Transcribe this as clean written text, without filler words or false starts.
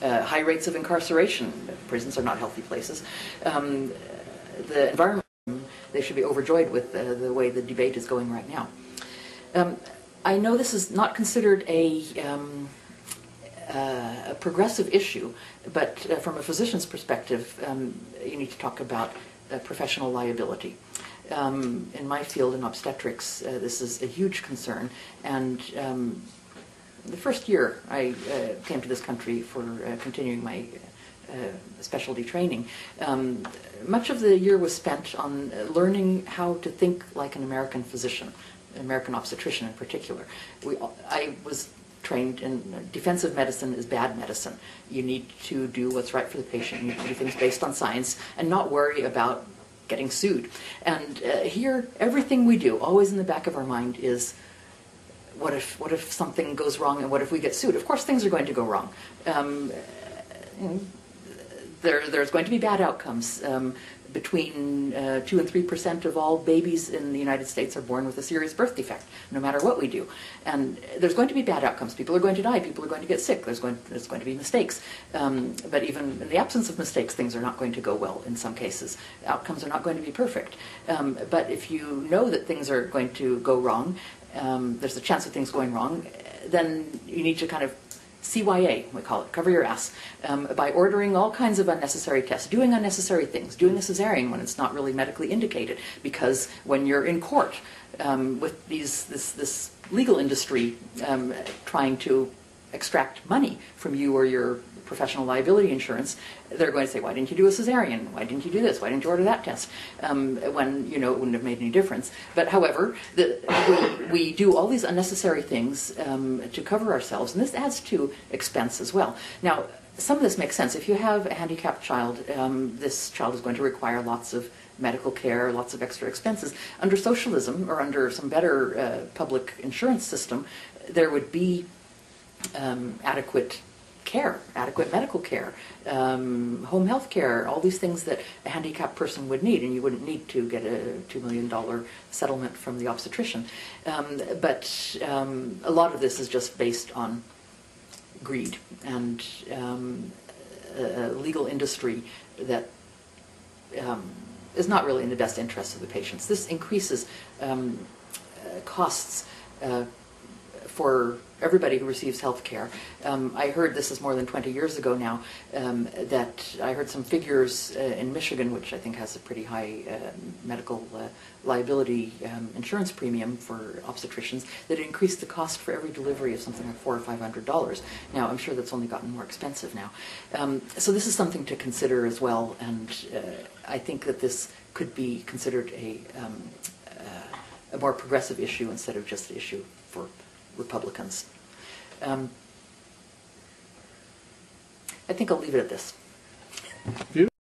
high rates of incarceration. Prisons are not healthy places. The environment, they should be overjoyed with the way the debate is going right now. I know this is not considered a progressive issue, but from a physician's perspective, you need to talk about professional liability. In my field, in obstetrics, this is a huge concern, and the first year I came to this country for continuing my specialty training, much of the year was spent on learning how to think like an American physician, an American obstetrician in particular. I was trained in defensive medicine is bad medicine. You need to do what's right for the patient. You need to do things based on science and not worry about getting sued. And here, everything we do, always in the back of our mind is, what if something goes wrong and what if we get sued? Of course things are going to go wrong. There's going to be bad outcomes. Between 2 and 3% of all babies in the United States are born with a serious birth defect, no matter what we do. And there's going to be bad outcomes. People are going to die. People are going to get sick. There's going to be mistakes. But even in the absence of mistakes, things are not going to go well in some cases. Outcomes are not going to be perfect. But if you know that things are going to go wrong, there's a chance of things going wrong, then you need to kind of CYA, we call it, cover your ass, by ordering all kinds of unnecessary tests, doing unnecessary things, doing a cesarean when it's not really medically indicated, because when you're in court with this legal industry trying to extract money from you or your professional liability insurance, they're going to say, why didn't you do a cesarean? Why didn't you do this? Why didn't you order that test? When, you know, it wouldn't have made any difference. But however, we do all these unnecessary things to cover ourselves, and this adds to expense as well. Now, some of this makes sense. If you have a handicapped child, this child is going to require lots of medical care, lots of extra expenses. Under socialism, or under some better public insurance system, there would be adequate care, adequate medical care, home health care, all these things that a handicapped person would need, and you wouldn't need to get a $2 million settlement from the obstetrician. But a lot of this is just based on greed and a legal industry that is not really in the best interest of the patients. This increases costs for everybody who receives health care. I heard, this is more than 20 years ago now, that I heard some figures in Michigan, which I think has a pretty high medical liability insurance premium for obstetricians, that it increased the cost for every delivery of something like $400 or $500. Now, I'm sure that's only gotten more expensive now. So this is something to consider as well, and I think that this could be considered a more progressive issue instead of just an issue for Republicans. I think I'll leave it at this.